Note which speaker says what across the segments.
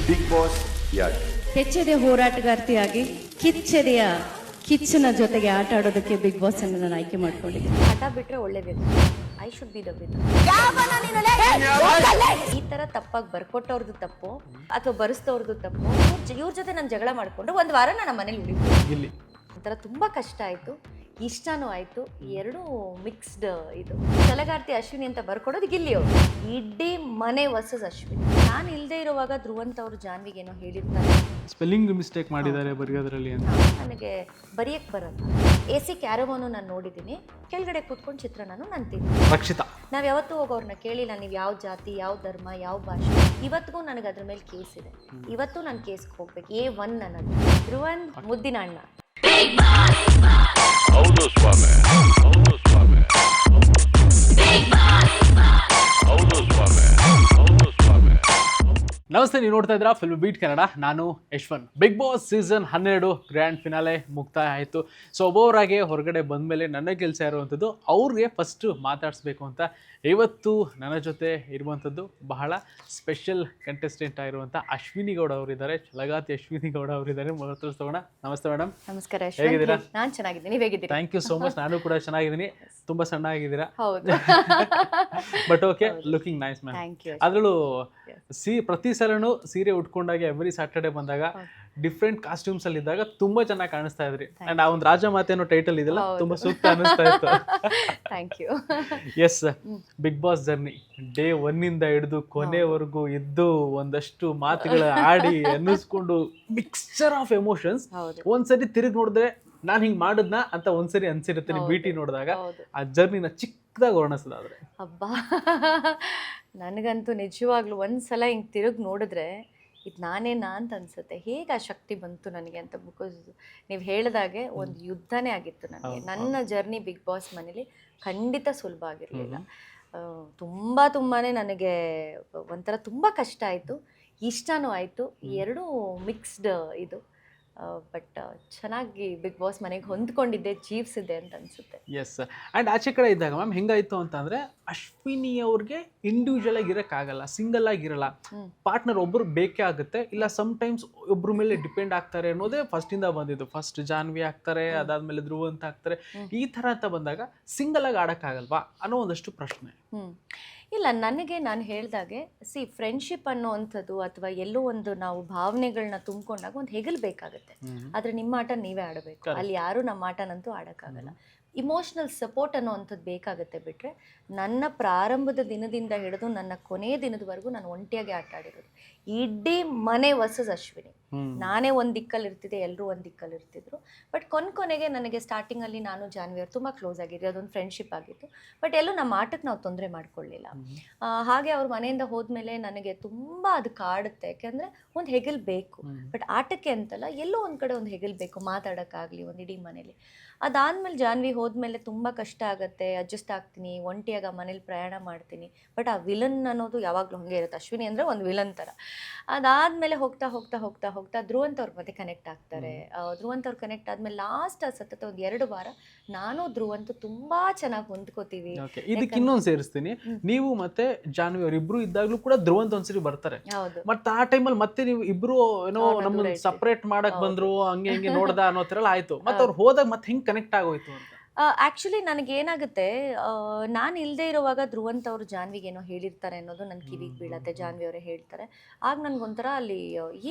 Speaker 1: Big boss ಯಾಕೆ?
Speaker 2: ಕೆಚ್ಚೆದೆ ಹೋರಾಟಗಾರ್ತಿಯಾಗಿ ಕಿಚ್ಚೆದೆಯ ಕಿಚ್ಚನ ಜೊತೆಗೆ ಆಟ ಆಡೋದಕ್ಕೆ ಬಿಗ್ ಬಾಸ್ ಅನ್ನು ನಾನು ಆಯ್ಕೆ ಮಾಡ್ಕೊಂಡಿದ್ದೀನಿ.
Speaker 3: ಹಠ ಬಿಟ್ರೆ ಒಳ್ಳೆ ಬೇಕು. I should be the win. ಈ ತರ ತಪ್ಪಾಗಿ ಬರ್ಕೊಟ್ಟವ್ರದ್ದು ತಪ್ಪು ಅಥವಾ ಬರೆಸ್ತವ್ರದ್ದು ತಪ್ಪು. ಇವ್ರ ಜೊತೆ ನಾನು ಜಗಳ ಮಾಡ್ಕೊಂಡು ಒಂದು ವಾರ ನನ್ನ ಮನೇಲಿ ಉಳಿತೀನಿ. ಒಂಥರ ತುಂಬಾ ಕಷ್ಟ ಆಯ್ತು, ಇಷ್ಟನೂ ಆಯ್ತು. ಎರಡೂ ಮಿಕ್ಸ್ಡ್. ಇದು ಛಲಗಾರ್ತಿ ಅಶ್ವಿನಿ ಅಂತ ಬರ್ಕೊಡೋದು ಗಿಲ್ಲಿ ಅವರು. ಇಡೀ ಮನೆ ವರ್ಸಸ್ ಅಶ್ವಿನಿ. ನಾನು ಇಲ್ಲದೆ ಇರುವಾಗ ಧ್ರುವಂತ್ ಅವರು ಜಾನ್ವಿಗೆ ಏನೋ ಹೇಳಿರ್ತಾರೆ,
Speaker 4: ಸ್ಪೆಲ್ಲಿಂಗ್ ಮಿಸ್ಟೇಕ್ ಮಾಡಿದ್ದಾರೆ ಬರೆಯೋದ್ರಲ್ಲಿ ಅಂತ.
Speaker 3: ನನಗೆ ಬರೆಯಕ್ಕೆ ಬರಲ್ಲ. AC ಕ್ಯಾರವಾನು ನಾನು ನೋಡಿದ್ದೀನಿ, ಕೆಳಗಡೆ ಕೂತ್ಕೊಂಡು ಚಿತ್ರಾನ್ನೂ ನಾನು ತಿಂತೀನಿ.
Speaker 4: ರಕ್ಷಿತಾ
Speaker 3: ನಾವು ಯಾವತ್ತೂ ಹೋಗೋರ್ನ ಕೇಳಿಲ್ಲ ನೀವು ಯಾವ ಜಾತಿ, ಯಾವ ಧರ್ಮ, ಯಾವ ಭಾಷೆ. ಇವತ್ತಿಗೂ ನನಗೆ ಅದ್ರ ಮೇಲೆ ಕೇಸ್ ಇದೆ. ಇವತ್ತು ನಾನು ಕೇಸ್ಗೆ ಹೋಗ್ಬೇಕು. A1 ನನ್ನದು. ಧ್ರುವಂತ್ ಮುದ್ದಿನ ಅಣ್ಣ.
Speaker 1: ಹೌದು ಸ್ವಾಮಿ, ಹೌದು ಸ್ವಾಮಿ, ಹೌದು ಸ್ವಾಮಿ, ಹೌದು ಸ್ವಾಮಿ.
Speaker 4: ನಮಸ್ತೆ, ನೀವು ನೋಡ್ತಾ ಇದ್ದೀರಾ ಫಿಲ್ಮ್ ಬೀಟ್ ಕನ್ನಡ. ನಾನು Yashwanth. Bigg Boss season 12 grand finale ಮುಕ್ತಾಯ ಆಯಿತು. ಸೊ ಒಬ್ಬೊಬ್ಬರಾಗೆ ಹೊರಗಡೆ ಬಂದಮೇಲೆ ನನ್ನ ಕೆಲಸ ಇರುವಂಥದ್ದು ಅವ್ರಿಗೆ ಫಸ್ಟು ಮಾತಾಡಿಸ್ಬೇಕು ಅಂತ. ಇವತ್ತು ನನ್ನ ಜೊತೆ ಇರುವಂಥದ್ದು ಬಹಳ ಸ್ಪೆಷಲ್ ಕಂಟೆಸ್ಟೆಂಟ್ ಆಗಿರುವಂಥ ಅಶ್ವಿನಿ ಗೌಡ ಅವರಿದ್ದಾರೆ. ಛಲಗಾತಿ ಅಶ್ವಿನಿ ಗೌಡ ಅವರಿದ್ದಾರೆ. ಮಾತಾಡ್ಸೋಣ. ನಮಸ್ತೆ ಮೇಡಮ್.
Speaker 3: ನಮಸ್ಕಾರ.
Speaker 4: ಹೇಗಿದ್ದೀರಾ?
Speaker 3: ನಾನು ಚೆನ್ನಾಗಿದ್ದೀನಿ, ನೀವು ಹೇಗಿದ್ದೀರಾ?
Speaker 4: Thank you so much. ನಾನು ಕೂಡ ಚೆನ್ನಾಗಿದ್ದೀನಿ. ತುಂಬ ಸಣ್ಣ ಆಗಿದ್ದೀರಾ.
Speaker 3: ಹೌದು.
Speaker 4: But okay, looking nice ma'am.
Speaker 3: Thank you.
Speaker 4: ಅದರಲ್ಲೂ ಪ್ರತಿ ಸಲನೂ ಸೀರೆ ಉಟ್ಕೊಂಡಾಗ ಎವ್ರಿ ಸ್ಯಾಟರ್ಡೆ ಬಂದಾಗ ಡಿಫ್ರೆಂಟ್ ಕಾಸ್ಟ್ಯೂಮ್ಸ್ ಅಲ್ಲಿ ಇದ್ದಾಗ ತುಂಬಾ ಚೆನ್ನಾಗಿ ಕಾಣಿಸ್ತಾ ಇದ್ರಿ. ಅಂಡ್ ಆ ಒಂದು ರಾಜ ಮಾತೆ ಅನ್ನೋ ಟೈಟಲ್ ಇದೆಲ್ಲ ತುಂಬಾ ಸೂಕ್ತ ಅನಿಸ್ತಾ ಇತ್ತು.
Speaker 3: Thank you.
Speaker 4: Yes, big boss journey day 1 ಇಂದ ಹಿಡಿದು ಕೊನೆವರೆಗೂ ಇದ್ದು ಒಂದಷ್ಟು ಮಾತುಗಳ ಆಡಿ ಅನ್ನಿಸ್ಕೊಂಡು ಮಿಕ್ಸ್ಚರ್ ಆಫ್ ಎಮೋಷನ್ಸ್. ಒಂದ್ಸರಿ ತಿರುಗಿ ನೋಡಿದ್ರೆ ನಾನು ಹಿಂಗ್ ಮಾಡಿದ್ನ ಅಂತ ಒಂದ್ಸರಿ ಅನ್ಸಿರುತ್ತೆ BT ನೋಡಿದಾಗ. ಆ ಜರ್ನಿನ ಚಿಕ್ಕದಾಗಿ ವರ್ಣಿಸೋದಾದ್ರೆ
Speaker 3: ಹಬ್ಬ, ನನಗಂತೂ ನಿಜವಾಗ್ಲೂ ಒಂದ್ಸಲ ಹಿಂಗೆ ತಿರುಗಿ ನೋಡಿದ್ರೆ ಇದು ನಾನೇನಾ ಅಂತ ಅನ್ಸುತ್ತೆ. ಹೇಗೆ ಆ ಶಕ್ತಿ ಬಂತು ನನಗೆ ಅಂತ. ಬಿಕಾಸ್ ನೀವು ಹೇಳಿದಾಗೆ ಒಂದು ಯುದ್ಧನೇ ಆಗಿತ್ತು ನನಗೆ. ನನ್ನ ಜರ್ನಿ ಬಿಗ್ ಬಾಸ್ ಮನೇಲಿ ಖಂಡಿತ ಸುಲಭ ಆಗಿರಲಿಲ್ಲ. ತುಂಬಾ ನನಗೆ ಒಂಥರ ತುಂಬ ಕಷ್ಟ ಆಯಿತು, ಇಷ್ಟನೂ ಆಯಿತು. ಎರಡೂ ಮಿಕ್ಸ್ಡ್. ಇದು ಬಟ್ ಚೆನ್ನಾಗಿ ಬಿಗ್ ಬಾಸ್ ಮನೆಗೆ ಹೊಂದ್ಕೊಂಡಿದ್ದೆ, ಜೀವಿಸಿದೆ ಅಂತ ಅನ್ಸುತ್ತೆ.
Speaker 4: ಎಸ್. ಆ್ಯಂಡ್ ಆಚೆ ಕಡೆ ಇದ್ದಾಗ ಮ್ಯಾಮ್ ಹೆಂಗಾಯ್ತು ಅಂತಂದರೆ, ಅಶ್ವಿನಿ ಅವ್ರಿಗೆ ಇಂಡಿವಿಜುವಲ್ ಆಗಿ ಇರೋಕ್ಕಾಗಲ್ಲ, ಸಿಂಗಲ್ ಆಗಿರಲ್ಲ. ಪಾರ್ಟ್ನರ್ ಒಬ್ಬರು ಬೇಕೇ ಆಗುತ್ತೆ. ಇಲ್ಲ ಸಮ್ಟೈಮ್ಸ್ ಒಬ್ಬರ ಮೇಲೆ ಡಿಪೆಂಡ್ ಆಗ್ತಾರೆ ಅನ್ನೋದೇ ಫಸ್ಟಿಂದ ಬಂದಿದ್ದು. ಫಸ್ಟ್ ಜಾನ್ವಿ ಆಗ್ತಾರೆ, ಅದಾದಮೇಲೆ ಧ್ರುವಂತ ಆಗ್ತಾರೆ. ಈ ಥರ ಅಂತ ಬಂದಾಗ ಸಿಂಗಲ್ ಆಗಿ ಆಡೋಕ್ಕಾಗಲ್ವಾ ಅನ್ನೋ ಒಂದಷ್ಟು ಪ್ರಶ್ನೆ.
Speaker 3: ಇಲ್ಲ, ನನಗೆ ನಾನು ಹೇಳ್ದಾಗೆ ಫ್ರೆಂಡ್ಶಿಪ್ ಅನ್ನೋವಂಥದ್ದು ಅಥವಾ ಎಲ್ಲೋ ಒಂದು ನಾವು ಭಾವನೆಗಳನ್ನ ತುಂಬಿಕೊಂಡಾಗ ಒಂದು ಹೆಗಲ್ ಬೇಕಾಗುತ್ತೆ. ಆದರೆ ನಿಮ್ಮ ಆಟ ನೀವೇ ಆಡಬೇಕು. ಅಲ್ಲಿ ಯಾರು ನಮ್ಮ ಆಟನಂತೂ ಆಡೋಕ್ಕಾಗಲ್ಲ. ಇಮೋಷ್ನಲ್ ಸಪೋರ್ಟ್ ಅನ್ನೋವಂಥದ್ದು ಬೇಕಾಗುತ್ತೆ. ಬಿಟ್ಟರೆ ನನ್ನ ಪ್ರಾರಂಭದ ದಿನದಿಂದ ಹಿಡಿದು ನನ್ನ ಕೊನೆಯ ದಿನದವರೆಗೂ ನಾನು ಒಂಟಿಯಾಗಿ ಆಟ ಆಡಿರೋದು. ಇಡೀ ಮನೆ ವರ್ಸಸ್ ಅಶ್ವಿನಿ. ನಾನೇ ಒಂದು ದಿಕ್ಕಲ್ಲಿ ಇರ್ತಿದ್ದೆ, ಎಲ್ಲರೂ ಒಂದು ದಿಕ್ಕಲ್ಲಿ ಇರ್ತಿದ್ರು. ಬಟ್ ಕೊನೆಗೆ ನನಗೆ ಸ್ಟಾರ್ಟಿಂಗಲ್ಲಿ ನಾನು ಜಾನ್ವಿ ಅವ್ರು ತುಂಬ ಕ್ಲೋಸ್ ಆಗಿದ್ದೆ. ಅದೊಂದು ಫ್ರೆಂಡ್ಶಿಪ್ ಆಗಿತ್ತು. ಬಟ್ ಎಲ್ಲೂ ನಮ್ಮ ಆಟಕ್ಕೆ ನಾವು ತೊಂದರೆ ಮಾಡ್ಕೊಳ್ಳಿಲ್ಲ. ಹಾಗೆ ಅವ್ರ ಮನೆಯಿಂದ ಹೋದ್ಮೇಲೆ ನನಗೆ ತುಂಬ ಅದು ಕಾಡುತ್ತೆ. ಯಾಕೆಂದರೆ ಒಂದು ಹೆಗಲ್ ಬೇಕು. ಬಟ್ ಆಟಕ್ಕೆ ಅಂತಲ್ಲ, ಎಲ್ಲೋ ಒಂದು ಕಡೆ ಒಂದು ಹೆಗಲ್ ಬೇಕು, ಮಾತಾಡೋಕ್ಕಾಗಲಿ ಒಂದು ಇಡೀ ಮನೇಲಿ. ಅದಾದಮೇಲೆ ಜಾನ್ವಿ ಹೋದ್ಮೇಲೆ ತುಂಬ ಕಷ್ಟ ಆಗುತ್ತೆ, ಅಡ್ಜಸ್ಟ್ ಆಗ್ತೀನಿ, ಒಂಟಿಯಾಗ ಮನೇಲಿ ಪ್ರಯಾಣ ಮಾಡ್ತೀನಿ. ಬಟ್ ಆ ವಿಲನ್ ಅನ್ನೋದು ಯಾವಾಗಲೂ ಹಾಗೆ ಇರುತ್ತೆ. ಅಶ್ವಿನಿ ಅಂದರೆ ಒಂದು ವಿಲನ್ ಥರ. ಅದಾದಮೇಲೆ ಹೋಗ್ತಾ ಹೋಗ್ತಾ ಹೋಗ್ತಾ ಹೋಗ್ತಾ ಧ್ರುವಂತ್ ಅವ್ರ ಮತ್ತೆ ಕನೆಕ್ಟ್ ಆಗ್ತಾರೆ. ಧ್ರುವಂತ್ ಅವ್ರು ಕನೆಕ್ಟ್ ಆದಮೇಲೆ ಲಾಸ್ಟ್ ಸತತ ಒಂದು 2 ವಾರ ನಾನು ಧ್ರುವಂತ್ ತುಂಬ ಚೆನ್ನಾಗಿ ಹೊಂದ್ಕೋತೀವಿ.
Speaker 4: ಇದಕ್ಕೆ ಇನ್ನೊಂದು ಸೇರಿಸ್ತೀನಿ, ನೀವು ಮತ್ತೆ ಜಾನ್ವಿ ಅವ್ರು ಇಬ್ರು ಇದ್ದಾಗಲೂ ಕೂಡ ಧ್ರುವಂತ್ ಒಂದ್ಸರಿ ಬರ್ತಾರೆ. ಮತ್ತೆ ಆ ಟೈಮಲ್ಲಿ ಮತ್ತೆ ನೀವು ಇಬ್ರು ಏನೋ ನಮ್ಮನ್ನ ಸಪರೇಟ್ ಮಾಡಕ್ ಬಂದ್ರು, ಹಂಗೆ ಹಿಂಗೆ ನೋಡ್ದ ಅನ್ನೋ ಥರ ಎಲ್ಲ ಆಯ್ತು. ಮತ್ತೆ ಅವ್ರು ಹೋದಾಗ ಮತ್ತೆ ಹಿಂಗೆ ಕನೆಕ್ಟ್ ಆಗೋಯ್ತು ಅಂತ.
Speaker 3: ಆ್ಯಕ್ಚುಲಿ ನನಗೇನಾಗುತ್ತೆ, ನಾನು ಇಲ್ಲದೆ ಇರುವಾಗ ಧ್ರುವಂತ್ ಅವರು ಜಾನ್ವಿಗೆ ಏನೋ ಹೇಳಿರ್ತಾರೆ ಅನ್ನೋದು ನನ್ನ ಕಿವಿಗೆ ಬೀಳತ್ತೆ. ಜಾನ್ವಿ ಅವರೇ ಹೇಳ್ತಾರೆ. ಆಗ ನನಗೊಂಥರ ಅಲ್ಲಿ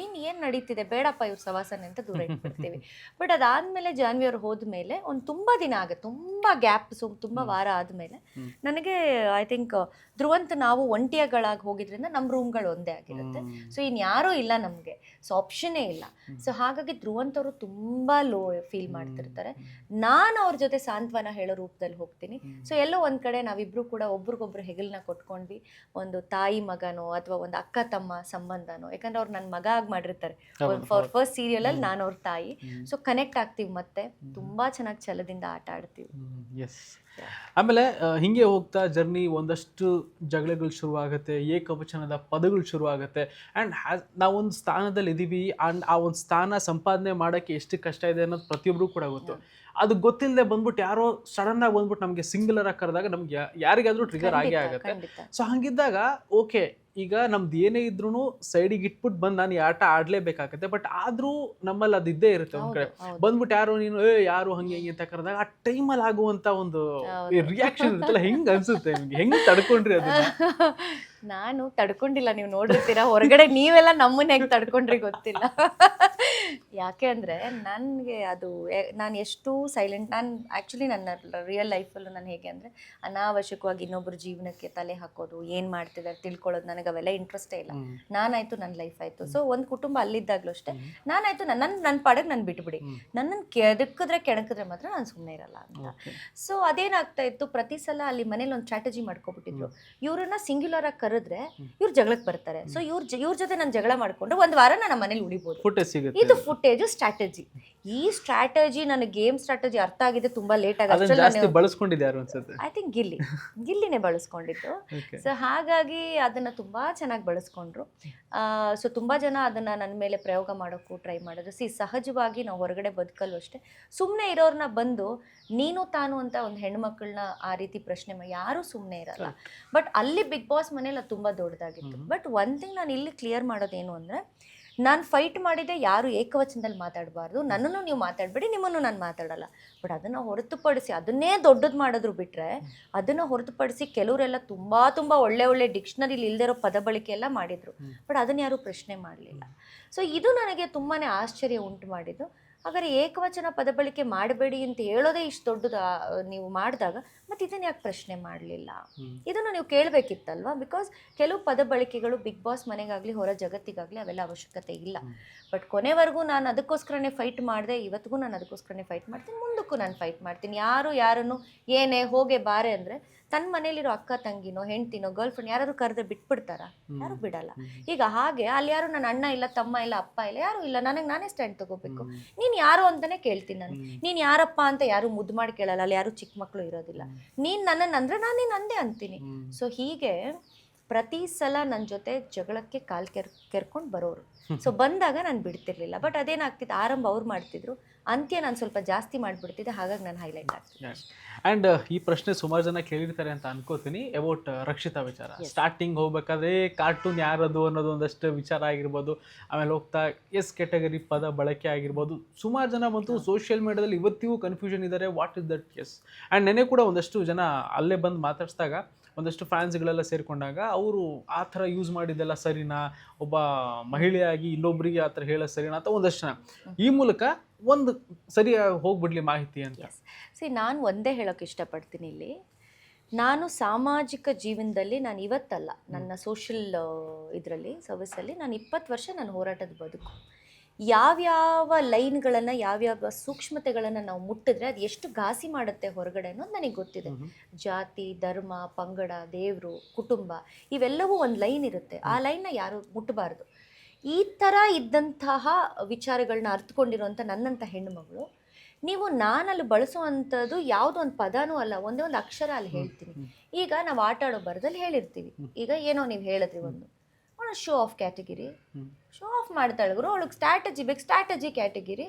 Speaker 3: ಏನು ನಡೀತಿದೆ, ಬೇಡಪ್ಪ ಇವ್ರ ಸವಾಸನೆ ಅಂತ ದೂರ ಇಟ್ಬಿಡ್ತೀವಿ. ಬಟ್ ಅದಾದಮೇಲೆ ಜಾನ್ವಿ ಅವ್ರು ಹೋದ್ಮೇಲೆ ಒಂದು ತುಂಬ ದಿನ ಆಗುತ್ತೆ, ತುಂಬ ಗ್ಯಾಪ್, ತುಂಬ ವಾರ ಆದಮೇಲೆ ನನಗೆ ಐ ಥಿಂಕ್ ಧ್ರುವಂತ್ ನಾವು ಒಂಟಿಯಾಗಳಾಗಿ ಹೋಗಿದ್ರಿಂದ ನಮ್ಮ ರೂಮ್ಗಳು ಒಂದೇ ಆಗಿರುತ್ತೆ. ಸೊ ಇನ್ಯಾರೂ ಇಲ್ಲ ನಮಗೆ, ಸೊ ಆಪ್ಷನ್ನೇ ಇಲ್ಲ. ಸೊ ಹಾಗಾಗಿ ಧ್ರುವಂತ್ ಅವರು ತುಂಬ ಲೋ ಫೀಲ್ ಮಾಡ್ತಿರ್ತಾರೆ. ನಾನು ಅವ್ರ ಜೊತೆ ಸಾಂತ್ವನ ಹೇಳೋ ರೂಪದಲ್ಲಿ ಹೋಗ್ತೀನಿ. ಸೊ ಎಲ್ಲೋ ಒಂದು ಕಡೆ ನಾವಿಬ್ರು ಕೂಡ ಒಬ್ರಿಗೊಬ್ರು ಹೆಗಲನ್ನ ಕೊಟ್ಕೊಂಡ್ವಿ. ಒಂದು ತಾಯಿ ಮಗನೋ ಅಥವಾ ಒಂದು ಅಕ್ಕ ತಮ್ಮ ಸಂಬಂಧನೋ, ಯಾಕಂದ್ರೆ ಅವ್ರು ನನ್ನ ಮಗ ಆಗಿ ಮಾಡಿರ್ತಾರೆ. ಫಸ್ಟ್ ಸೀರಿಯಲಲ್ಲಿ ನಾನು ಅವ್ರ ತಾಯಿ. ಸೊ ಕನೆಕ್ಟ್ ಆಗ್ತೀವಿ, ಮತ್ತೆ ತುಂಬಾ ಚೆನ್ನಾಗಿ ಛಲದಿಂದ ಆಟ ಆಡ್ತೀವಿ.
Speaker 4: ಆಮೇಲೆ ಹಿಂಗೆ ಹೋಗ್ತಾ ಜರ್ನಿ ಒಂದಷ್ಟು ಜಗಳಗಳು ಶುರುವಾಗುತ್ತೆ, ಏಕವಚನದ ಪದಗಳು ಶುರುವಾಗುತ್ತೆ. ಆ್ಯಂಡ್ ನಾವೊಂದು ಸ್ಥಾನದಲ್ಲಿ ಇದ್ದೀವಿ. ಆ್ಯಂಡ್ ಆ ಒಂದು ಸ್ಥಾನ ಸಂಪಾದನೆ ಮಾಡೋಕ್ಕೆ ಎಷ್ಟು ಕಷ್ಟ ಇದೆ ಅನ್ನೋದು ಪ್ರತಿಯೊಬ್ಬರು ಕೂಡ ಗೊತ್ತು. ಅದು ಗೊತ್ತಿಲ್ಲದೆ ಬಂದ್ಬಿಟ್ಟು ಯಾರೋ ಸಡನ್ ಆಗಿ ಬಂದ್ಬಿಟ್ಟು ನಮಗೆ ಸಿಂಗುಲರ್ ಆಗಿ ಕರೆದಾಗ ನಮ್ಗೆ ಯಾರಿಗಾದ್ರೂ ಟ್ರಿಗರ್ ಆಗೇ ಆಗುತ್ತೆ. ಸೊ ಹಂಗಿದ್ದಾಗ ಓಕೆ, ಈಗ ನಮ್ದು ಏನೇ ಇದ್ರೂ ಸೈಡಿಗೆ ಇಟ್ಬಿಟ್ಟು ಬಂದು ನಾನು ಈ ಆಟ ಆಡ್ಲೇಬೇಕಾಗತ್ತೆ. ಬಟ್ ಆದ್ರೂ ನಮ್ಮಲ್ಲಿ ಅದು ಇದ್ದೇ ಇರುತ್ತೆ ಒಂದ್ ಕಡೆ. ಬಂದ್ಬಿಟ್ಟು ಯಾರು ನೀನು ಯಾರು ಹಂಗೆ ಹಿಂಗೆ ಅಂತ ಕರೆದಾಗ ಆ ಟೈಮಲ್ಲಿ ಆಗುವಂತ ಒಂದು ರಿಯಾಕ್ಷನ್ ಇರುತ್ತಲ್ಲ, ಹೆಂಗ್ ಅನ್ಸುತ್ತೆ ನಿಮ್ಗೆ? ಹೆಂಗ್ ತಡ್ಕೊಂಡ್ರಿ ಅದನ್ನ?
Speaker 3: ನಾನು ತಡ್ಕೊಂಡಿಲ್ಲ, ನೀವು ನೋಡಿರ್ತೀರಾ ಹೊರಗಡೆ ನೀವೆಲ್ಲ ನಮ್ಮನ್ನ ಹೇಗೆ ತಡ್ಕೊಂಡ್ರಿ ಗೊತ್ತಿಲ್ಲ. ಯಾಕೆ ಅಂದರೆ ನನಗೆ ಅದು ನಾನು ಎಷ್ಟು ಸೈಲೆಂಟ್, ನಾನು ಆ್ಯಕ್ಚುಲಿ ನನ್ನ ರಿಯಲ್ ಲೈಫಲ್ಲೂ ನಾನು ಹೇಗೆ ಅಂದರೆ ಅನಾವಶ್ಯಕವಾಗಿ ಇನ್ನೊಬ್ಬರ ಜೀವನಕ್ಕೆ ತಲೆ ಹಾಕೋದು, ಏನು ಮಾಡ್ತಿದ್ದಾರೆ ತಿಳ್ಕೊಳ್ಳೋದು, ನನಗೆ ಅವೆಲ್ಲ ಇಂಟ್ರೆಸ್ಟೇ ಇಲ್ಲ. ನಾನಾಯಿತು ನನ್ನ ಲೈಫ್ ಆಯಿತು. ಸೊ ಒಂದು ಕುಟುಂಬ ಅಲ್ಲಿದ್ದಾಗಲೂ ಅಷ್ಟೇ ನಾನಾಯಿತು ನನ್ನ ಪಾಡಿಗೆ ನಾನು ಬಿಟ್ಬಿಡಿ, ನನ್ನನ್ನು ಕೆಣಕಿದ್ರೆ ಮಾತ್ರ ನಾನು ಸುಮ್ಮನೆ ಇರಲ್ಲ ಅಂತ. ಸೊ ಅದೇನಾಗ್ತಾ ಇತ್ತು, ಪ್ರತಿ ಸಲ ಅಲ್ಲಿ ಮನೇಲಿ ಒಂದು ಸ್ಟ್ರಾಟಜಿ ಮಾಡ್ಕೊಬಿಟ್ಟಿದ್ರು. ಇವ್ರನ್ನ ಸಿಂಗ್ಯುಲರ್ ಆಗಿ ಕರೆದ್ರೆ ಇವ್ರು ಜಗಳಕ್ಕೆ ಬರ್ತಾರೆ. ಸೊ ಇವ್ರ ಜೊತೆ ನಾನು ಜಗಳ ಮಾಡ್ಕೊಂಡು ಒಂದು ವಾರ ನಾನು ಮನೇಲಿ ಉಳಿಬೋದು. ಇದು ಫುಟೇಜ್ ಸ್ಟ್ರಾಟಜಿ. ಈ ಸ್ಟ್ರಾಟಜಿ ನನಗೆ ಗೇಮ್ ಸ್ಟ್ರಾಟಜಿ ಅರ್ಥ ಆಗಿದೆ ತುಂಬಾ ಲೇಟ್ ಆಗಿ
Speaker 4: ಬಳಸ್ಕೊಂಡಿದ್ದಾರೆ ಅನ್ಸುತ್ತೆ.
Speaker 3: ಐ ಥಿಂಕ್ ಗಿಲ್ಲಿನೇ ಬಳಸ್ಕೊಂಡಿದ್ದು. ಸೊ ಹಾಗಾಗಿ ಅದನ್ನ ತುಂಬಾ ಚೆನ್ನಾಗಿ ಬಳಸ್ಕೊಂಡ್ರು. ಸೊ ತುಂಬಾ ಜನ ಅದನ್ನ ನನ್ನ ಮೇಲೆ ಪ್ರಯೋಗ ಮಾಡೋಕ್ಕೂ ಟ್ರೈ ಮಾಡಿದ್ರು. ಸಹಜವಾಗಿ ನಾವು ಹೊರಗಡೆ ಬದುಕಲ್ಲೂ ಅಷ್ಟೇ ಸುಮ್ಮನೆ ಇರೋರ್ನ ಬಂದು ನೀನು ತಾನು ಅಂತ ಒಂದು ಹೆಣ್ಮಕ್ಳನ್ನ ಆ ರೀತಿ ಪ್ರಶ್ನೆ ಮಾಡಿ ಯಾರೂ ಸುಮ್ಮನೆ ಇರಲ್ಲ. ಬಟ್ ಅಲ್ಲಿ ಬಿಗ್ ಬಾಸ್ ಮನೇಲಿ ಅದು ತುಂಬಾ ದೊಡ್ಡದಾಗಿತ್ತು. ಬಟ್ ಒನ್ ಥಿಂಗ್ ನಾನು ಇಲ್ಲಿ ಕ್ಲಿಯರ್ ಮಾಡೋದೇನು ಅಂದ್ರೆ, ನಾನು ಫೈಟ್ ಮಾಡಿದೆ ಯಾರು ಏಕವಚನದಲ್ಲಿ ಮಾತಾಡಬಾರ್ದು, ನನ್ನನ್ನು ನೀವು ಮಾತಾಡಬೇಡಿ, ನಿಮ್ಮನ್ನು ನಾನು ಮಾತಾಡಲ್ಲ. ಬಟ್ ಅದನ್ನು ಹೊರತುಪಡಿಸಿ ಅದನ್ನೇ ದೊಡ್ಡದು ಮಾಡಿದ್ರು ಬಿಟ್ಟರೆ, ಅದನ್ನು ಹೊರತುಪಡಿಸಿ ಕೆಲವರೆಲ್ಲ ತುಂಬ ಒಳ್ಳೆ ಡಿಕ್ಷನರಿಲಿ ಇಲ್ದಿರೋ ಪದ ಬಳಕೆ ಎಲ್ಲ ಮಾಡಿದರು. ಬಟ್ ಅದನ್ನು ಯಾರೂ ಪ್ರಶ್ನೆ ಮಾಡಲಿಲ್ಲ. ಸೊ ಇದು ನನಗೆ ತುಂಬಾ ಆಶ್ಚರ್ಯ ಉಂಟು ಮಾಡಿದ್ದು. ಹಾಗಾದ್ರೆ ಏಕವಚನ ಪದ ಬಳಕೆ ಮಾಡಬೇಡಿ ಅಂತ ಹೇಳೋದೇ ಇಷ್ಟು ದೊಡ್ಡದು ನೀವು ಮಾಡಿದಾಗ ಮತ್ತೆ ಇದನ್ನು ಯಾಕೆ ಪ್ರಶ್ನೆ ಮಾಡಲಿಲ್ಲ? ಇದನ್ನು ನೀವು ಕೇಳಬೇಕಿತ್ತಲ್ವಾ? ಬಿಕಾಸ್ ಕೆಲವು ಪದ ಬಳಕೆಗಳು ಬಿಗ್ ಬಾಸ್ ಮನೆಗಾಗಲಿ ಹೊರ ಜಗತ್ತಿಗಾಗಲಿ ಅವೆಲ್ಲ ಅವಶ್ಯಕತೆ ಇಲ್ಲ. ಬಟ್ ಕೊನೆವರೆಗೂ ನಾನು ಅದಕ್ಕೋಸ್ಕರನೇ ಫೈಟ್ ಮಾಡಿದೆ. ಇವತ್ತಿಗೂ ನಾನು ಅದಕ್ಕೋಸ್ಕರನೇ ಫೈಟ್ ಮಾಡ್ತೀನಿ, ಮುಂದಕ್ಕೂ ನಾನು ಫೈಟ್ ಮಾಡ್ತೀನಿ. ಯಾರನ್ನು ಏನೇ ಹೋಗೆ ಬಾರೆ ಅಂದರೆ ತನ್ನ ಮನೇಲಿರೋ ಅಕ್ಕ ತಂಗಿನೋ ಹೆಂಡ್ತಿನೋ ಗರ್ಲ್ ಫ್ರೆಂಡ್ ಯಾರು ಕರೆದ್ರೆ ಬಿಟ್ಬಿಡ್ತಾರ? ಯಾರು ಬಿಡಲ್ಲ. ಈಗ ಹಾಗೆ ಅಲ್ಲಿ ಯಾರು ನನ್ನ ಅಣ್ಣ ಇಲ್ಲ, ತಮ್ಮ ಇಲ್ಲ, ಅಪ್ಪ ಇಲ್ಲ, ಯಾರು ಇಲ್ಲ, ನನಗೆ ನಾನೇ ಸ್ಟ್ಯಾಂಡ್ ತಗೋಬೇಕು. ನೀನು ಯಾರು ಅಂತಾನೆ ಕೇಳ್ತೀನಿ ನಾನು. ನೀನು ಯಾರಪ್ಪ ಅಂತ ಯಾರು ಮುದ್ದು ಮಾಡಿ ಕೇಳಲ್ಲ, ಅಲ್ಲಿ ಯಾರು ಚಿಕ್ಕ ಮಕ್ಕಳು ಇರೋದಿಲ್ಲ. ನೀನು ನನ್ನನ್ನು ಅಂದರೆ ನಾನು ನೀನು ಅಂದೇ ಅಂತೀನಿ. ಸೊ ಹೀಗೆ ಪ್ರತಿ ಸಲ ನನ್ನ ಜೊತೆ ಜಗಳಕ್ಕೆ ಕಾಲು ಕೆರ್ಕೊಂಡು ಬರೋರು. ಸೊ ಬಂದಾಗ ನಾನು ಬಿಡ್ತಿರ್ಲಿಲ್ಲ. ಬಟ್ ಅದೇನಾಗ್ತಿತ್ತು, ಆರಂಭ ಅವ್ರು ಮಾಡ್ತಿದ್ರು, ಅಂತ್ಯ ನಾನು ಸ್ವಲ್ಪ ಜಾಸ್ತಿ ಮಾಡಿಬಿಡ್ತಿದ್ದೆ. ಹಾಗಾಗಿ ನಾನು ಹೈಲೈಟ್ ಆಗ್ತೀನಿ.
Speaker 4: ಆ್ಯಂಡ್ ಈ ಪ್ರಶ್ನೆ ಸುಮಾರು ಜನ ಕೇಳಿರ್ತಾರೆ ಅಂತ ಅನ್ಕೋತೀನಿ. ಅಬೌಟ್ ರಕ್ಷಿತಾ ವಿಚಾರ. ಸ್ಟಾರ್ಟಿಂಗ್ ಹೋಗ್ಬೇಕಾದ್ರೆ ಕಾರ್ಟೂನ್ ಯಾರದು ಅನ್ನೋದು ಒಂದಷ್ಟು ವಿಚಾರ ಆಗಿರ್ಬೋದು. ಆಮೇಲೆ ಹೋಗ್ತಾ ಎಸ್ ಕ್ಯಾಟಗರಿ ಪದ ಬಳಕೆ ಆಗಿರ್ಬೋದು. ಸುಮಾರು ಜನ ಬಂತು ಸೋಷಿಯಲ್ ಮೀಡಿಯಾದಲ್ಲಿ ಇವತ್ತಿಗೂ ಕನ್ಫ್ಯೂಷನ್ ಇದ್ದಾರೆ, what is that yes. And ನೆನೆ ಕೂಡ ಒಂದಷ್ಟು ಜನ ಅಲ್ಲೇ ಬಂದು ಮಾತಾಡಿಸಿದಾಗ ಒಂದಷ್ಟು ಫ್ಯಾನ್ಸ್ಗಳೆಲ್ಲ ಸೇರಿಕೊಂಡಾಗ ಅವರು ಆ ಥರ ಯೂಸ್ ಮಾಡಿದ್ದೆಲ್ಲ ಸರಿನಾ, ಒಬ್ಬ ಮಹಿಳೆಯಾಗಿ ಇನ್ನೊಬ್ಬರಿಗೆ ಆ ಥರ ಹೇಳೋದು ಸರಿನಾ ಅಂತ ಒಂದಷ್ಟು ಜನ. ಈ ಮೂಲಕ ಒಂದು ಸರಿಯಾಗಿ ಹೋಗ್ಬಿಡ್ಲಿ ಮಾಹಿತಿ ಅಂತ.
Speaker 3: ನಾನು ಒಂದೇ ಹೇಳೋಕೆ ಇಷ್ಟಪಡ್ತೀನಿ ಇಲ್ಲಿ. ನಾನು ಸಾಮಾಜಿಕ ಜೀವನದಲ್ಲಿ ನಾನು ಇವತ್ತಲ್ಲ, ನನ್ನ ಸೋಷಿಯಲ್ ಇದರಲ್ಲಿ ಸರ್ವಿಸಲ್ಲಿ ನಾನು 20 ವರ್ಷ ನಾನು ಹೋರಾಟದ ಬದುಕು. ಯಾವ್ಯಾವ ಲೈನ್ಗಳನ್ನು ಯಾವ್ಯಾವ ಸೂಕ್ಷ್ಮತೆಗಳನ್ನು ನಾವು ಮುಟ್ಟಿದ್ರೆ ಅದು ಎಷ್ಟು ಘಾಸಿ ಮಾಡುತ್ತೆ ಹೊರಗಡೆ ಅನ್ನೋದು ನನಗೆ ಗೊತ್ತಿದೆ. ಜಾತಿ, ಧರ್ಮ, ಪಂಗಡ, ದೇವರು, ಕುಟುಂಬ ಇವೆಲ್ಲವೂ ಒಂದು ಲೈನ್ ಇರುತ್ತೆ. ಆ ಲೈನ್ನ ಯಾರು ಮುಟ್ಟಬಾರ್ದು. ಈ ಥರ ಇದ್ದಂತಹ ವಿಚಾರಗಳನ್ನ ಅರ್ಥಕೊಂಡಿರುವಂಥ ನನ್ನಂಥ ಹೆಣ್ಣುಮಗಳು, ನೀವು ನಾನಲ್ಲಿ ಬಳಸುವಂಥದ್ದು ಯಾವುದೋ ಒಂದು ಪದನೂ ಅಲ್ಲ, ಒಂದೇ ಒಂದು ಅಕ್ಷರ ಅಲ್ಲಿ ಹೇಳ್ತೀನಿ. ಈಗ ನಾವು ಆಟ ಆಡೋ ಬರದಲ್ಲಿ ಹೇಳಿರ್ತೀವಿ. ಈಗ ಏನೋ ನೀವು ಹೇಳಿದ್ರಿ ಒಂದು show off category, show off ಮಾಡ್ತಾಳಿದ್ರು, ಅವಳಿಗೆ ಸ್ಟ್ರಾಟಜಿ ಬೇಕು, ಸ್ಟ್ರಾಟಜಿ ಕ್ಯಾಟಗಿರಿ.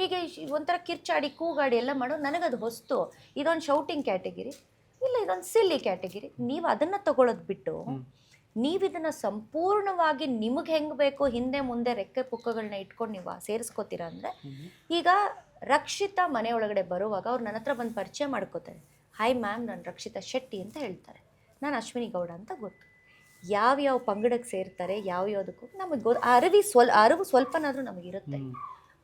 Speaker 3: ಈಗ ಒಂಥರ ಕಿರ್ಚಾಡಿ ಕೂಗಾಡಿ ಎಲ್ಲ ಮಾಡೋ ನನಗದು ಹೊಸ್ತು. ಇದೊಂದು ಶೌಟಿಂಗ್ ಕ್ಯಾಟಗಿರಿ, ಇಲ್ಲ ಇದೊಂದು ಸಿಲ್ಲಿ ಕ್ಯಾಟಗಿರಿ. ನೀವು ಅದನ್ನು ತಗೊಳ್ಳೋದು ಬಿಟ್ಟು ನೀವು ಇದನ್ನು ಸಂಪೂರ್ಣವಾಗಿ ನಿಮಗೆ ಹೆಂಗೆ ಬೇಕು ಹಿಂದೆ ಮುಂದೆ ರೆಕ್ಕೆ ಪುಕ್ಕಗಳನ್ನ ಇಟ್ಕೊಂಡು ನೀವು ಸೇರಿಸ್ಕೋತೀರಾ ಅಂದರೆ, ಈಗ ರಕ್ಷಿತಾ ಮನೆಯೊಳಗಡೆ ಬರುವಾಗ ಅವ್ರು ನನ್ನ ಹತ್ರ ಬಂದು ಪರಿಚಯ ಮಾಡ್ಕೋತಾರೆ. ಹಾಯ್ ಮ್ಯಾಮ್, ನಾನು ರಕ್ಷಿತಾ ಶೆಟ್ಟಿ ಅಂತ ಹೇಳ್ತಾರೆ, ನಾನು ಅಶ್ವಿನಿ ಗೌಡ ಅಂತ ಗೊತ್ತು. ಯಾವ್ಯಾವ ಪಂಗಡಕ್ಕೆ ಸೇರ್ತಾರೆ, ಯಾವ್ಯಾವುದಕ್ಕೂ ನಮಗೆ ಅರಿವು ಸ್ವಲ್ಪನಾದರೂ ನಮಗಿರುತ್ತೆ.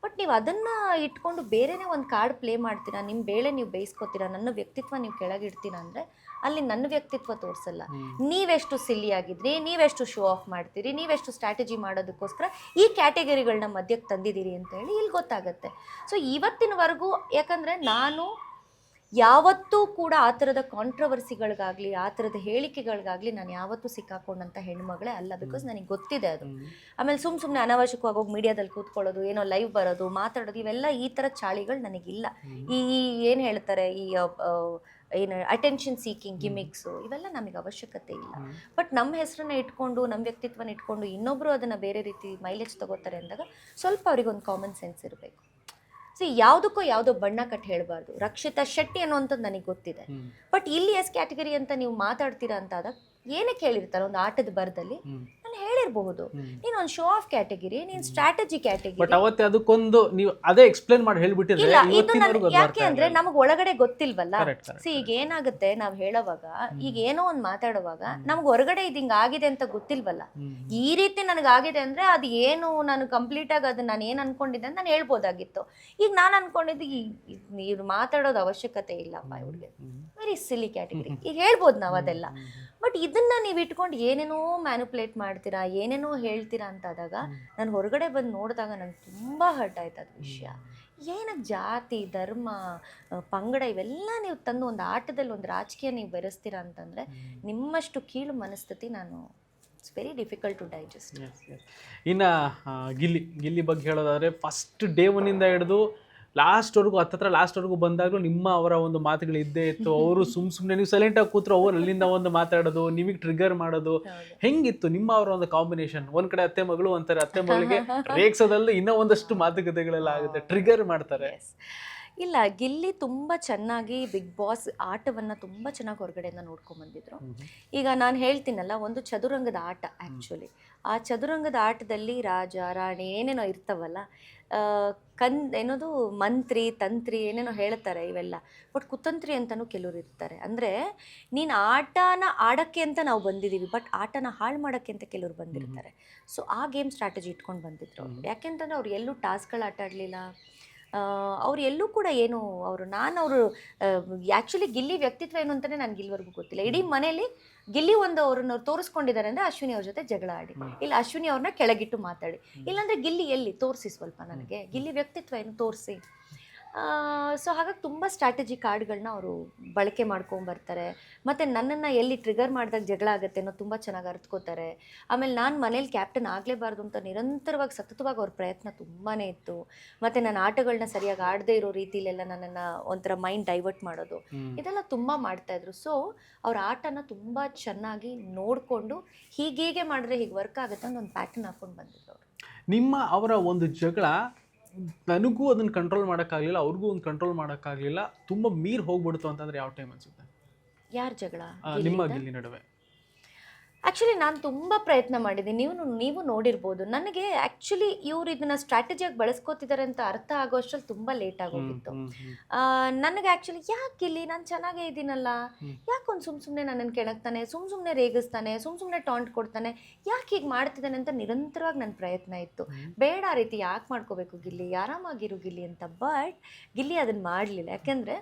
Speaker 3: ಬಟ್ ನೀವು ಅದನ್ನು ಇಟ್ಕೊಂಡು ಬೇರೆನೇ ಒಂದು ಕಾರ್ಡ್ ಪ್ಲೇ ಮಾಡ್ತೀರಾ, ನಿಮ್ಮ ಬೇಳೆ ನೀವು ಬೇಯಿಸ್ಕೊತೀರಾ, ನನ್ನ ವ್ಯಕ್ತಿತ್ವ ನೀವು ಕೆಳಗಿಡ್ತೀರಾ ಅಂದರೆ ಅಲ್ಲಿ ನನ್ನ ವ್ಯಕ್ತಿತ್ವ ತೋರಿಸಲ್ಲ. ನೀವೆಷ್ಟು ಸಿಲ್ಲಿ ಆಗಿದ್ರಿ, ನೀವೆಷ್ಟು ಶೋ ಆಫ್ ಮಾಡ್ತೀರಿ, ನೀವೆಷ್ಟು ಸ್ಟ್ರಾಟಜಿ ಮಾಡೋದಕ್ಕೋಸ್ಕರ ಈ ಕ್ಯಾಟಗರಿಗಳನ್ನ ಮಧ್ಯಕ್ಕೆ ತಂದಿದ್ದೀರಿ ಅಂತ ಹೇಳಿ ಇಲ್ಲಿ ಗೊತ್ತಾಗುತ್ತೆ. ಸೊ ಇವತ್ತಿನವರೆಗೂ ಯಾಕಂದರೆ ನಾನು ಯಾವತ್ತೂ ಕೂಡ ಆ ಥರದ ಕಾಂಟ್ರವರ್ಸಿಗಳಿಗಾಗಲಿ ಆ ಥರದ ಹೇಳಿಕೆಗಳಿಗಾಗಲಿ ನಾನು ಯಾವತ್ತೂ ಸಿಕ್ಕಾಕೊಂಡಂಥ ಹೆಣ್ಮಗಳೇ ಅಲ್ಲ. ಬಿಕಾಸ್ ನನಗೆ ಗೊತ್ತಿದೆ ಅದು. ಆಮೇಲೆ ಸುಮ್ಮನೆ ಅನಾವಶ್ಯಕವಾಗಿ ಹೋಗಿ ಮೀಡಿಯಾದಲ್ಲಿ ಕೂತ್ಕೊಳ್ಳೋದು, ಏನೋ ಲೈವ್ ಬರೋದು, ಮಾತಾಡೋದು, ಇವೆಲ್ಲ ಈ ಥರ ಚಾಳಿಗಳು ನನಗಿಲ್ಲ. ಈ ಏನು ಹೇಳ್ತಾರೆ, ಈ ಏನು ಅಟೆನ್ಷನ್ ಸೀಕಿಂಗ್ ಗಿಮಿಕ್ಸು, ಇವೆಲ್ಲ ನಮಗೆ ಅವಶ್ಯಕತೆ ಇಲ್ಲ. ಬಟ್ ನಮ್ಮ ಹೆಸರನ್ನ ಇಟ್ಕೊಂಡು ನಮ್ಮ ವ್ಯಕ್ತಿತ್ವನ ಇಟ್ಕೊಂಡು ಇನ್ನೊಬ್ಬರು ಅದನ್ನು ಬೇರೆ ರೀತಿ ಮೈಲೇಜ್ ತಗೋತಾರೆ ಅಂದಾಗ ಸ್ವಲ್ಪ ಅವ್ರಿಗೊಂದು ಕಾಮನ್ ಸೆನ್ಸ್ ಇರಬೇಕು. ಯಾವುದಕ್ಕೂ ಯಾವುದೋ ಬಣ್ಣ ಕಟ್ಟಿ ಹೇಳಬಾರ್ದು. ರಕ್ಷಿತಾ ಶೆಟ್ಟಿ ಅನ್ನೋವಂಥದ್ದು ನನಗೆ ಗೊತ್ತಿದೆ. ಬಟ್ ಇಲ್ಲಿ ಎಸ್ ಕ್ಯಾಟಗರಿ ಅಂತ ನೀವು ಮಾತಾಡ್ತೀರಾ ಅಂತ ಆದಾಗ ಏನಕ್ಕೆ ಹೇಳಿರ್ತಾರೆ, ಒಂದು ಆಟದ ಬರದಲ್ಲಿ ನಾನು ಹೇಳಿರಬಹುದು, ನೀನು ಒಂದು ಶೋ ಆಫ್ ಕ್ಯಾಟಗಿರಿ, ನೀನು ಸ್ಟ್ರಾಟಜಿ ಕ್ಯಾಟಗಿರಿ.
Speaker 4: ಬಟ್ ಅವತ್ತೆ ಅದಕ್ಕೊಂದು ನೀವು ಅದೇ ಎಕ್ಸ್ಪ್ಲೇನ್ ಮಾಡಿ ಹೇಳ್ಬಿಟ್ಟಿದ್ರೆ
Speaker 3: ಇಲ್ಲ, ಇದು
Speaker 4: ಇವತ್ತಿನವರೆಗೂ ಅದು
Speaker 3: ಯಾಕೆ ಅಂದ್ರೆ ನಮಗ್ ಒಳಗಡೆ ಗೊತ್ತಿಲ್ವಲ್ಲ.
Speaker 4: Correct.
Speaker 3: ಈಗ ಏನಾಗುತ್ತೆ, ನಾವ್ ಹೇಳೋವಾಗ, ಈಗ ಏನೋ ಒಂದ್ ಮಾತಾಡುವಾಗ ನಮ್ಗೆ ಹೊರಗಡೆ ಇದು ಹಿಂಗ ಆಗಿದೆ ಅಂತ ಗೊತ್ತಿಲ್ವಲ್ಲ. ಈ ರೀತಿ ನನಗಾಗಿದೆ ಅಂದ್ರೆ ಅದು ಏನು, ನಾನು ಕಂಪ್ಲೀಟ್ ಆಗಿ ಅದನ್ನ ನಾನು ಏನ್ ಅನ್ಕೊಂಡಿದ್ದೆ ಅಂತ ನಾನು ಹೇಳ್ಬೋದಾಗಿತ್ತು. ಈಗ ನಾನು ಅನ್ಕೊಂಡಿದ್ದು ನೀವು ಮಾತಾಡೋದು ಅವಶ್ಯಕತೆ ಇಲ್ಲಪ್ಪ ಇವ್ರಿಗೆ, ವೆರಿ ಸಿಲಿ ಕ್ಯಾಟಗಿರಿ, ಈಗ ಹೇಳ್ಬೋದು ನಾವು ಅದೆಲ್ಲ. ಬಟ್ ಇದನ್ನ ನೀವು ಇಟ್ಕೊಂಡು ಏನೇನೋ ಮ್ಯಾನಿಪುಲೇಟ್ ಮಾಡ್ತೀರಾ, ಏನೇನೋ ಹೇಳ್ತೀರಾ ಅಂತ ಆದಾಗ ನಾನು ಹೊರಗಡೆ ಬಂದು ನೋಡಿದಾಗ ನಂಗೆ ತುಂಬಾ ಹರ್ಟ್ ಆಯ್ತು ಅದು ವಿಷಯ. ಏನಕ್ಕೆ ಜಾತಿ, ಧರ್ಮ, ಪಂಗಡ ಇವೆಲ್ಲ ನೀವು ತಂದು ಒಂದು ಆಟದಲ್ಲಿ ಒಂದು ರಾಜಕೀಯ ನೀವು ಬೆರೆಸ್ತೀರಾ ಅಂತಂದರೆ ನಿಮ್ಮಷ್ಟು ಕೀಳು ಮನಸ್ಥಿತಿ ನಾನು it's very difficult to digest.
Speaker 4: ಇನ್ನು ಗಿಲ್ಲಿ ಬಗ್ಗೆ ಹೇಳೋದಾದರೆ ಫಸ್ಟ್ ಡೇ ಒನ್ನಿಂದ ಹಿಡಿದು ಲಾಸ್ಟ್ವರೆಗೂ ಲಾಸ್ಟ್ವರೆಗೂ ಬಂದಾಗಲೂ ನಿಮ್ಮ ಅವರ ಒಂದು ಮಾತುಗಳು ಇದ್ದೇ ಇತ್ತು. ಅವರು ಸುಮ್ಮನೆ ನೀವು ಸೈಲೆಂಟಾಗಿ ಕೂತ್ರು ಅವ್ರು ಅಲ್ಲಿಂದ ಒಂದು ಮಾತಾಡೋದು, ನಿಮಗೆ ಟ್ರಿಗರ್ ಮಾಡೋದು, ಹೆಂಗಿತ್ತು ನಿಮ್ಮ ಅವರ ಒಂದು ಕಾಂಬಿನೇಷನ್? ಒಂದ್ ಕಡೆ ಅತ್ತೆ ಮಗಳು ಅಂತಾರೆ, ಅತ್ತೆ ಮಗಳಿಗೆ ರೇಗ್ಸೋದಲ್ಲೂ ಇನ್ನೂ ಒಂದಷ್ಟು ಮಾತುಕತೆಗಳೆಲ್ಲ ಆಗುತ್ತೆ, ಟ್ರಿಗರ್ ಮಾಡ್ತಾರೆ.
Speaker 3: ಇಲ್ಲ, ಗಿಲ್ಲಿ ತುಂಬ ಚೆನ್ನಾಗಿ ಬಿಗ್ ಬಾಸ್ ಆಟವನ್ನು ತುಂಬ ಚೆನ್ನಾಗಿ ಹೊರಗಡೆಯಿಂದ ನೋಡ್ಕೊಂಬಂದಿದ್ರು. ಈಗ ನಾನು ಹೇಳ್ತೀನಲ್ಲ, ಒಂದು ಚದುರಂಗದ ಆಟ ಆ್ಯಕ್ಚುಲಿ. ಆ ಚದುರಂಗದ ಆಟದಲ್ಲಿ ರಾಜ ರಾಣಿ ಏನೇನೋ ಇರ್ತಾವಲ್ಲ, ಏನದು ಮಂತ್ರಿ ತಂತ್ರಿ ಏನೇನೋ ಹೇಳ್ತಾರೆ ಇವೆಲ್ಲ, ಬಟ್ ಕುತಂತ್ರಿ ಅಂತಲೂ ಕೆಲವ್ರು ಇರ್ತಾರೆ. ಅಂದರೆ ನೀನು ಆಟನ ಆಡೋಕ್ಕೆ ಅಂತ ನಾವು ಬಂದಿದ್ದೀವಿ, ಬಟ್ ಆಟನ ಹಾಳು ಮಾಡೋಕ್ಕೆ ಅಂತ ಕೆಲವ್ರು ಬಂದಿರ್ತಾರೆ. ಸೊ ಆ ಗೇಮ್ ಸ್ಟ್ರಾಟಜಿ ಇಟ್ಕೊಂಡು ಬಂದಿದ್ರು ಅವರು. ಯಾಕೆಂತಂದರೆ ಅವ್ರು ಎಲ್ಲೂ ಟಾಸ್ಕ್ಗಳು ಆಟ ಆಡಲಿಲ್ಲ, ಅವ್ರು ಎಲ್ಲೂ ಕೂಡ ಏನು ಅವರು ಆ್ಯಕ್ಚುಲಿ ಗಿಲ್ಲಿ ವ್ಯಕ್ತಿತ್ವ ಏನು ಅಂತಲೇ ನನಗೆ ಇಲ್ಲಿವರೆಗೂ ಗೊತ್ತಿಲ್ಲ. ಇಡೀ ಮನೇಲಿ ಗಿಲ್ಲಿ ಅವ್ರನ್ನ ತೋರಿಸ್ಕೊಂಡಿದ್ದಾರೆ ಅಂದರೆ ಅಶ್ವಿನಿ ಅವ್ರ ಜೊತೆ ಜಗಳ ಆಡಿ, ಇಲ್ಲ ಅಶ್ವಿನಿ ಅವ್ರನ್ನ ಕೆಳಗಿಟ್ಟು ಮಾತಾಡಿ, ಇಲ್ಲಾಂದರೆ ಗಿಲ್ಲಿ ಎಲ್ಲಿ ತೋರಿಸಿ ಸ್ವಲ್ಪ ನನಗೆ ಗಿಲ್ಲಿ ವ್ಯಕ್ತಿತ್ವ ಏನು ತೋರಿಸಿ. ಸೊ ಹಾಗಾಗಿ ತುಂಬ ಸ್ಟ್ರಾಟಜಿ ಕಾರ್ಡ್ಗಳನ್ನ ಅವರು ಬಳಕೆ ಮಾಡ್ಕೊಂಬರ್ತಾರೆ. ಮತ್ತು ನನ್ನನ್ನು ಎಲ್ಲಿ ಟ್ರಿಗರ್ ಮಾಡಿದಾಗ ಜಗಳ ಆಗುತ್ತೆ ಅನ್ನೋ ತುಂಬ ಚೆನ್ನಾಗಿ ಅರ್ಥಕೋತಾರೆ. ಆಮೇಲೆ ನಾನು ಮನೇಲಿ ಕ್ಯಾಪ್ಟನ್ ಆಗಲೇಬಾರ್ದು ಅಂತ ನಿರಂತರವಾಗಿ ಸತತವಾಗಿ ಅವ್ರ ಪ್ರಯತ್ನ ತುಂಬಾ ಇತ್ತು. ಮತ್ತು ನನ್ನ ಆಟಗಳನ್ನ ಸರಿಯಾಗಿ ಆಡದೇ ಇರೋ ರೀತಿಲೆಲ್ಲ ನನ್ನನ್ನು ಒಂಥರ ಮೈಂಡ್ ಡೈವರ್ಟ್ ಮಾಡೋದು, ಇದೆಲ್ಲ ತುಂಬ ಮಾಡ್ತಾಯಿದ್ರು. ಸೊ ಅವ್ರ ಆಟನ ತುಂಬ ಚೆನ್ನಾಗಿ ನೋಡಿಕೊಂಡು ಹೀಗೆ ಮಾಡಿದ್ರೆ ಹೀಗೆ ವರ್ಕ್ ಆಗುತ್ತೆ ಅಂತ ಒಂದು ಪ್ಯಾಟರ್ನ್ ಹಾಕ್ಕೊಂಡು ಬಂದಿದ್ರು ಅವರು.
Speaker 4: ನಿಮ್ಮ ಅವರ ಒಂದು ಜಗಳ ನನಗೂ ಅದನ್ನು ಕಂಟ್ರೋಲ್ ಮಾಡೋಕ್ಕಾಗಲಿಲ್ಲ, ಅವ್ರಿಗೂ ಒಂದು ಕಂಟ್ರೋಲ್ ಮಾಡೋಕ್ಕಾಗಲಿಲ್ಲ, ತುಂಬ ಮೀರ್ ಹೋಗ್ಬಿಡ್ತು ಅಂತಂದರೆ ಯಾವ ಟೈಮ್ ಅನ್ಸುತ್ತೆ?
Speaker 3: ಯಾರ ಜಗಳ?
Speaker 4: ನಿಮ್ಮ ಗಿಲ್ಲಿ ನಡುವೆ.
Speaker 3: ಆ್ಯಕ್ಚುಲಿ ನಾನು ತುಂಬ ಪ್ರಯತ್ನ ಮಾಡಿದ್ದೀನಿ, ನೀವು ನೋಡಿರ್ಬೋದು. ನನಗೆ ಆ್ಯಕ್ಚುಲಿ ಇವ್ರು ಇದನ್ನ ಸ್ಟ್ರಾಟಜಿಯಾಗಿ ಬಳಸ್ಕೋತಿದ್ದಾರೆ ಅಂತ ಅರ್ಥ ಆಗೋಷ್ಟರಲ್ಲಿ ತುಂಬ ಲೇಟ್ ಆಗೋಗಿತ್ತು. ನನಗೆ ಆ್ಯಕ್ಚುಲಿ ಯಾಕೆ ಇಲ್ಲಿ ನಾನು ಚೆನ್ನಾಗೇ ಇದ್ದೀನಲ್ಲ, ಯಾಕೆ ಒಂದು ಸುಮ್ಮನೆ ನನ್ನನ್ನು ಕೆಣಕ್ತಾನೆ, ಸುಮ್ಮನೆ ರೇಗಿಸ್ತಾನೆ, ಸುಮ್ಮನೆ ಟಾಂಟ್ ಕೊಡ್ತಾನೆ, ಯಾಕೆ ಹೀಗೆ ಮಾಡ್ತಿದ್ದಾನೆ ಅಂತ ನಿರಂತರವಾಗಿ ನನ್ನ ಪ್ರಯತ್ನ ಇತ್ತು. ಬೇಡ ಆ ರೀತಿ ಯಾಕೆ ಮಾಡ್ಕೋಬೇಕು ಗಿಲ್ಲಿ, ಆರಾಮಾಗಿರು ಗಿಲ್ಲಿ ಅಂತ. ಬಟ್ ಗಿಲ್ಲಿ ಅದನ್ನು ಮಾಡಲಿಲ್ಲ. ಯಾಕೆಂದರೆ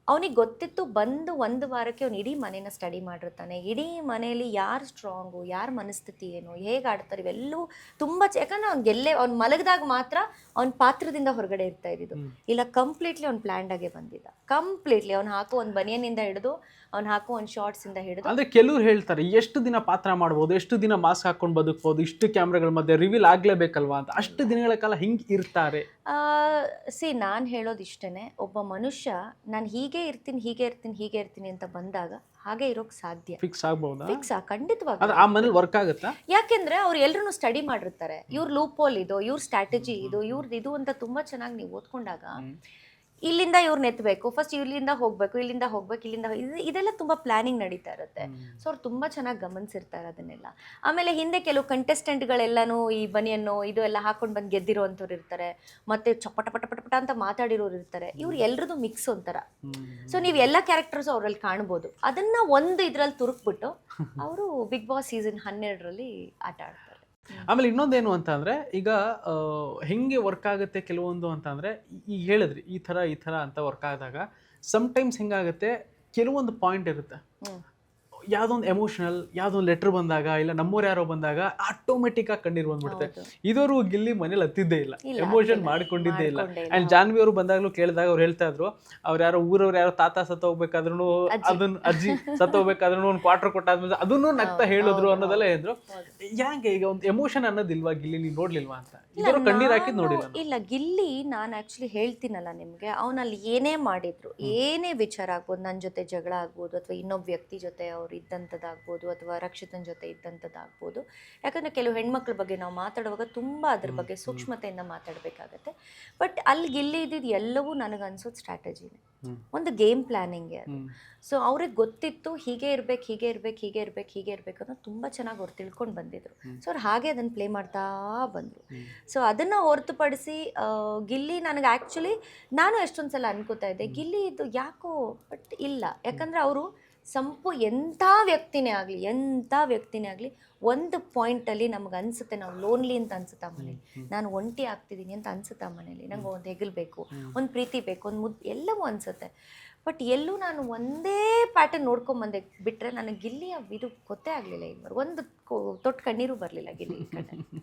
Speaker 3: ಅವನಿಗೆ ಗೊತ್ತಿತ್ತು, ಬಂದು ಒಂದು ವಾರಕ್ಕೆ ಅವ್ನು ಇಡೀ ಮನೇನ ಸ್ಟಡಿ ಮಾಡಿರ್ತಾನೆ. ಇಡೀ ಮನೆಯಲ್ಲಿ ಯಾರು ಸ್ಟ್ರಾಂಗು, ಯಾರ ಮನಸ್ಥಿತಿ ಏನು, ಹೇಗೆ ಆಡ್ತಾರೆ ಇವೆಲ್ಲವೂ ತುಂಬ ಯಾಕಂದರೆ ಅವ್ನು ಮಲಗಿದಾಗ ಮಾತ್ರ ಅವ್ನ ಪಾತ್ರದಿಂದ ಹೊರಗಡೆ ಇರ್ತಾ ಇದ್ದಿದ್ದು. ಇಲ್ಲ, ಕಂಪ್ಲೀಟ್ಲಿ ಅವ್ನು ಪ್ಲ್ಯಾಂಡಾಗೆ ಬಂದಿದ್ದ. ಕಂಪ್ಲೀಟ್ಲಿ ಅವ್ನು ಹಾಕೋ ಒಂದು ಬನಿಯನಿಂದ ಹಿಡಿದು ಅವ್ನು ಹಾಕೋ ಒಂದು ಶಾರ್ಟ್ಸಿಂದ ಹಿಡಿದು. ಅಂದರೆ
Speaker 4: ಕೆಲವ್ರು ಹೇಳ್ತಾರೆ ಎಷ್ಟು ದಿನ ಪಾತ್ರ ಮಾಡ್ಬೋದು, ಎಷ್ಟು ದಿನ ಮಾಸ್ಕ್ ಹಾಕೊಂಡು ಬದುಕ್ಬೋದು, ಇಷ್ಟು ಕ್ಯಾಮ್ರಾಗಳ ಮಧ್ಯೆ ರಿವೀಲ್ ಆಗಲೇಬೇಕಲ್ವಾ ಅಂತ, ಅಷ್ಟು ದಿನಗಳ ಕಾಲ ಹಿಂಗೆ ಇರ್ತಾರೆ.
Speaker 3: ನಾನು ಹೇಳೋದು ಇಷ್ಟೇ, ಒಬ್ಬ ಮನುಷ್ಯ ನಾನು ಹೀಗೆ ಇರ್ತೀನಿ ಅಂತ ಬಂದಾಗ ಹಾಗೆ ಇರೋಕ್ಕೆ ಸಾಧ್ಯ.
Speaker 4: ಫಿಕ್ಸ್ ಆಗ್ಬಹುದಾ?
Speaker 3: ಫಿಕ್ಸ್ ಖಂಡಿತವಾಗಿ
Speaker 4: ಆ ಮನೇಲಿ ವರ್ಕ್ ಆಗುತ್ತಾ?
Speaker 3: ಯಾಕೆಂದ್ರೆ ಅವ್ರು ಎಲ್ಲರೂ ಸ್ಟಡಿ ಮಾಡಿರ್ತಾರೆ. ಇವ್ರ ಲೂಪ್ ಹೋಲ್ ಇದು, ಇವ್ರ ಸ್ಟ್ರಾಟಜಿ ಇದು, ಇವ್ರದ್ದು ಇದು ಅಂತ ತುಂಬಾ ಚೆನ್ನಾಗಿ ನೀವು ಓದ್ಕೊಂಡಾಗ ಇಲ್ಲಿಂದ ಇವ್ರನ್ನ ಎತ್ತಬೇಕು, ಫಸ್ಟ್ ಇಲ್ಲಿಂದ ಹೋಗ್ಬೇಕು, ಇಲ್ಲಿಂದ ಇದೆಲ್ಲ ತುಂಬ ಪ್ಲಾನಿಂಗ್ ನಡೀತಾ ಇರುತ್ತೆ. ಸೊ ಅವ್ರು ತುಂಬ ಚೆನ್ನಾಗಿ ಗಮನಿಸಿರ್ತಾರೆ ಅದನ್ನೆಲ್ಲ. ಆಮೇಲೆ ಹಿಂದೆ ಕೆಲವು ಕಂಟೆಸ್ಟೆಂಟ್ಗಳೆಲ್ಲನೂ ಈ ಬನಿಯನ್ನು ಇದು ಎಲ್ಲ ಹಾಕೊಂಡು ಬಂದು ಗೆದ್ದಿರೋ ಅಂಥವ್ರು ಇರ್ತಾರೆ, ಮತ್ತು ಚಪಟ ಅಂತ ಮಾತಾಡಿರೋರು ಇರ್ತಾರೆ. ಇವ್ರು ಎಲ್ರದ್ದು ಮಿಕ್ಸ್ ಒಂಥರ. ಸೊ ನೀವು ಎಲ್ಲ ಕ್ಯಾರೆಕ್ಟರ್ಸು ಅವರಲ್ಲಿ ಕಾಣ್ಬೋದು. ಅದನ್ನು ಒಂದು ಇದರಲ್ಲಿ ತುರುಕ್ಬಿಟ್ಟು ಅವರು ಬಿಗ್ ಬಾಸ್ ಸೀಸನ್ 12ರಲ್ಲಿ ಆಟ ಆಡ್ತಾರೆ.
Speaker 4: ಆಮೇಲೆ ಇನ್ನೊಂದೇನು ಅಂತ ಅಂದರೆ, ಈಗ ಹೆಂಗೆ ವರ್ಕ್ ಆಗುತ್ತೆ ಕೆಲವೊಂದು ಅಂತ ಅಂದರೆ, ಈಗ ಹೇಳಿದ್ರಿ ಈ ಥರ ಅಂತ ವರ್ಕ್ ಆದಾಗ ಸಮ್ಟೈಮ್ಸ್ ಹೆಂಗಾಗುತ್ತೆ, ಕೆಲವೊಂದು ಪಾಯಿಂಟ್ ಇರುತ್ತೆ, ಯಾವುದೋ ಒಂದು ಎಮೋಷನಲ್, ಯಾವುದೋ ಒಂದು ಲೆಟ್ರ್ ಬಂದಾಗ, ಇಲ್ಲ ನಮ್ಮೂರು ಯಾರೋ ಬಂದಾಗ ಆಟೋಮೆಟಿಕ್ ಆಗಿ ಕಣ್ಣೀರು ಬಂದ್ಬಿಡುತ್ತೆ. ಇದವರು ಗಿಲ್ಲಿ ಮನೇಲಿ ಹತ್ತಿದ್ದೇ ಇಲ್ಲ, ಎಮೋಷನ್ ಮಾಡ್ಕೊಂಡಿದ್ದೇ ಇಲ್ಲ. ಆ್ಯಂಡ್ ಜಾನ್ವಿ ಅವರು ಬಂದಾಗಲೂ ಕೇಳಿದಾಗ ಅವ್ರು ಹೇಳ್ತಾ ಇದ್ರು, ಅವ್ರು ಯಾರೋ ಊರವ್ರು ಯಾರೋ ತಾತ ಸತ್ತೋಗ್ಬೇಕಾದ್ರೂ, ಅದನ್ನ ಅಜ್ಜಿ ಸತ್ತೋಗ್ಬೇಕಾದ್ರೂ ಒಂದು ಕ್ವಾರ್ಟರ್ ಕೊಟ್ಟಾದ್ಮೇಲೆ ಅದನ್ನು ನಗ್ತಾ ಹೇಳಿದ್ರು ಅನ್ನೋದೆಲ್ಲ ಹೇಳಿದ್ರು. ಯಾಕೆ ಈಗ ಒಂದು ಎಮೋಷನ್ ಅನ್ನೋದಿಲ್ವಾ ಗಿಲ್ಲಿ, ನೀವು ನೋಡ್ಲಿಲ್ವಾ ಅಂತ? ಇದರ ಕಣ್ಣೀರು ಹಾಕಿದ್ ನೋಡಿಲ್ಲ.
Speaker 3: ಇಲ್ಲ, ಗಿಲ್ಲಿ ನಾನು ಆ್ಯಕ್ಚುಲಿ ಹೇಳ್ತೀನಲ್ಲ ನಿಮಗೆ, ಅವನಲ್ಲಿ ಏನೇ ಮಾಡಿದ್ರು, ಏನೇ ವಿಚಾರ ಆಗ್ಬೋದು, ನನ್ನ ಜೊತೆ ಜಗಳ ಆಗ್ಬೋದು ಅಥವಾ ಇನ್ನೊಬ್ಬ ವ್ಯಕ್ತಿ ಜೊತೆ ಅವ್ರು ಇದ್ದಂಥದ್ದಾಗ್ಬೋದು ಅಥವಾ ರಕ್ಷಿತನ ಜೊತೆ ಇದ್ದಂಥದ್ದಾಗ್ಬೋದು. ಯಾಕಂದರೆ ಕೆಲವು ಹೆಣ್ಮಕ್ಳ ಬಗ್ಗೆ ನಾವು ಮಾತಾಡುವಾಗ ತುಂಬ ಅದ್ರ ಬಗ್ಗೆ ಸೂಕ್ಷ್ಮತೆಯಿಂದ ಮಾತಾಡಬೇಕಾಗತ್ತೆ. ಬಟ್ ಅಲ್ಲಿ ಗಿಲ್ಲಿ ಇದ್ದಿದ್ದು ಎಲ್ಲವೂ ನನಗನ್ಸೋದು ಸ್ಟ್ರಾಟಜಿನೇ, ಒಂದು ಗೇಮ್ ಪ್ಲ್ಯಾನಿಂಗೇ ಅದು. ಸೊ ಅವ್ರಿಗೆ ಗೊತ್ತಿತ್ತು ಹೀಗೆ ಇರ್ಬೇಕು ಹೀಗೆ ಇರ್ಬೇಕು ಹೀಗೆ ಇರ್ಬೇಕು ಹೀಗೆ ಇರಬೇಕು ಅನ್ನೋದು ತುಂಬ ಚೆನ್ನಾಗಿ ಅವ್ರು ತಿಳ್ಕೊಂಡು ಬಂದಿದ್ರು. ಸೊ ಅವ್ರು ಹಾಗೆ ಅದನ್ನು ಪ್ಲೇ ಮಾಡ್ತಾ ಬಂದರು. ಸೊ ಅದನ್ನು ಹೊರತುಪಡಿಸಿ ಗಿಲ್ಲಿ ನನಗೆ ಆ್ಯಕ್ಚುಲಿ ನಾನು ಎಷ್ಟೊಂದು ಸಲ ಅನ್ಕೋತಾ ಇದ್ದೆ ಗಿಲ್ಲಿ ಇದು ಯಾಕೋ, ಬಟ್ ಇಲ್ಲ. ಯಾಕಂದರೆ ಅವರು ಎಂಥ ವ್ಯಕ್ತಿನೇ ಆಗಲಿ ಒಂದು ಪಾಯಿಂಟಲ್ಲಿ ನಮ್ಗೆ ಅನಿಸುತ್ತೆ ನಾವು ಲೋನ್ಲಿ ಅಂತ ಅನ್ಸುತ್ತಾ ಮನೇಲಿ, ನಾನು ಒಂಟಿ ಆಗ್ತಿದ್ದೀನಿ ಅಂತ ಅನ್ಸುತ್ತಾ ಮನೇಲಿ, ನಂಗೆ ಒಂದು ಹೆಗಲ್ಬೇಕು, ಒಂದು ಪ್ರೀತಿ ಬೇಕು, ಒಂದು ಮುದ್ದು, ಎಲ್ಲವೂ ಅನಿಸುತ್ತೆ. ಬಟ್ ಎಲ್ಲೂ ನಾನು ಒಂದೇ ಪ್ಯಾಟರ್ನ್ ನೋಡ್ಕೊಂಬಂದೆ ಬಿಟ್ಟರೆ ನನಗೆ ಗಿಲ್ಲಿಯ ಇದು ಗೊತ್ತೇ ಆಗಲಿಲ್ಲ. ಇಲ್ಲಿವರೆಗೆ ಒಂದು ತೊಟ್ಟು ಕಣ್ಣೀರು ಬರಲಿಲ್ಲ ಗಿಲ್ಲಿ ಕಣ್ಣಲ್ಲಿ.